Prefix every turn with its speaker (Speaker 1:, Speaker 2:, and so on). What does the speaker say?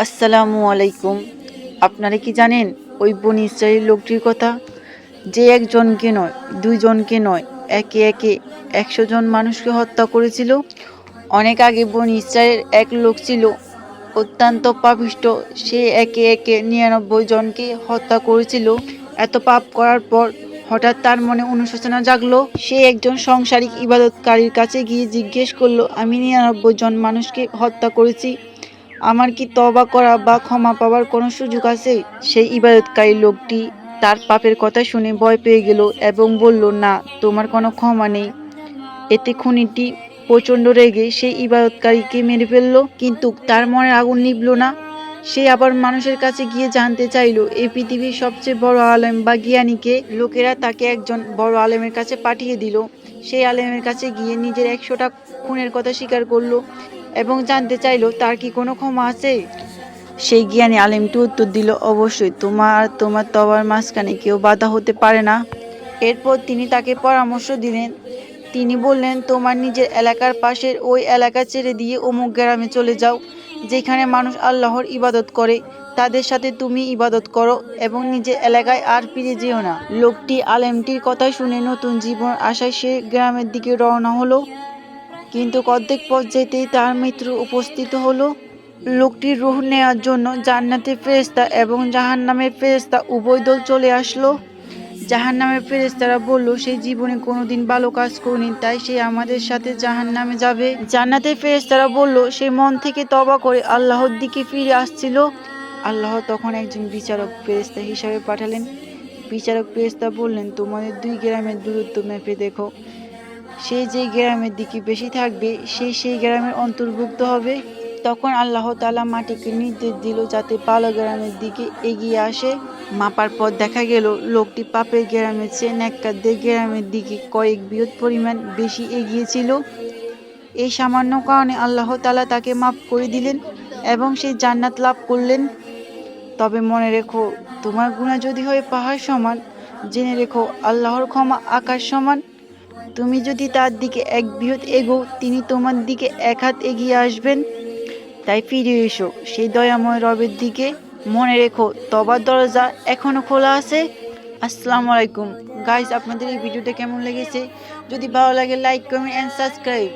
Speaker 1: আসসালামু আলাইকুম। আপনারা কি জানেন ওই বনী ইসরাইল লোকটির কথা, যে একজনকে নয়, দুইজনকে নয়, একে একে 100 জন মানুষকে হত্যা করেছিল? অনেক আগে বনী ইসরাইলের এক লোক ছিল, অত্যন্ত পাপিষ্ঠ। সে একে একে 99 জনকে হত্যা করেছিল। এত পাপ করার পর হঠাৎ তার মনে অনুশোচনা জাগলো। সে একজন সংসারিক ইবাদতকারীর কাছে গিয়ে জিজ্ঞেস করলো, আমি 99 জন মানুষকে হত্যা করেছি, আমার কি তওবা করা বা ক্ষমা পাওয়ার কোনো সুযোগ আছে? সেই ইবাদতকারী লোকটি তার পাপের কথা শুনে ভয় পেয়ে গেল এবং বলল, না, তোমার কোনো ক্ষমা নেই। এতে খুনিটি প্রচণ্ড রেগে সেই ইবাদতকারীকে মেরে ফেলল, কিন্তু তার মনের আগুন নিভল না। সে আবার মানুষের কাছে গিয়ে জানতে চাইল এই পৃথিবীর সবচেয়ে বড় আলেম বা জ্ঞানীকে। লোকেরা তাকে একজন বড় আলেমের কাছে পাঠিয়ে দিল। সেই আলেমের কাছে গিয়ে নিজের 100টা খুনের কথা স্বীকার করলো এবং জানতে চাইল তার কি কোনো ক্ষমা আছে। সেই জ্ঞানী আলেমটি উত্তর দিল, অবশ্যই, তোমার আর তোমার তওবার মাঝখানে কেউ বাধা হতে পারে না। এরপর তিনি তাকে পরামর্শ দিলেন। তিনি বললেন, তোমার নিজের এলাকার পাশের ওই এলাকা ছেড়ে দিয়ে অমুক গ্রামে চলে যাও, যেখানে মানুষ আল্লাহর ইবাদত করে। তাদের সাথে তুমি ইবাদত করো এবং নিজের এলাকায় আর ফিরে যেও না। লোকটি আলেমটির কথা শুনে নতুন জীবন আশায় সে গ্রামের দিকে রওনা হলো, কিন্তু অর্ধেক পথ যেতেই তার মৃত্যু উপস্থিত হলো। লোকটির রূহ নেওয়ার জন্য জান্নাতের ফেরেশতা এবং জাহান্নামের ফেরেশতা উভয় দল চলে আসলো। জাহান্নামের ফেরেশতারা বলল, সে জীবনে কোনোদিন ভালো কাজ করেনি, তাই সে আমাদের সাথে জাহান্নামে যাবে। জান্নাতের ফেরেশতারা বলল, সে মন থেকে তওবা করে আল্লাহর দিকে ফিরে আসছিল। আল্লাহ তখন একজন বিচারক ফেরেশতা হিসাবে পাঠালেন। বিচারক ফেরেশতা বললেন, তোমাদের 2 গ্রামের দূরত্ব মেপে দেখো, সে যে গ্রামের দিকে বেশি থাকবে সেই গ্রামের অন্তর্ভুক্ত হবে। তখন আল্লাহ তাআলা মাটিকে নির্দেশ দিল যাতে ভালো গ্রামের দিকে এগিয়ে আসে। মাপার পর দেখা গেল লোকটি পাপের গ্রামের চেয়ে নেককারদের গ্রামের দিকে কয়েক বিয়ত পরিমাণ বেশি এগিয়েছিল। এই সামান্য কারণে আল্লাহ তাআলা তাকে মাফ করে দিলেন এবং সে জান্নাত লাভ করলেন। তবে মনে রেখো, তোমার গুনাহ যদি হয় পাহাড় সমান, জেনে রেখো আল্লাহর ক্ষমা আকাশ সমান। তুমি যদি তার দিকে 1 বিয়ত এগোও, তিনি তোমার দিকে 1 হাত এগিয়ে আসবেন। তাই ফিরে এসো সেই দয়াময় রবের দিকে। মনে রেখো, তওবার দরজা এখনো খোলা আছে। আসসালামু আলাইকুম গাইস, আপনাদের এই ভিডিওটা কেমন লেগেছে? যদি ভালো লাগে, লাইক, কমেন্ট এন্ড সাবস্ক্রাইব।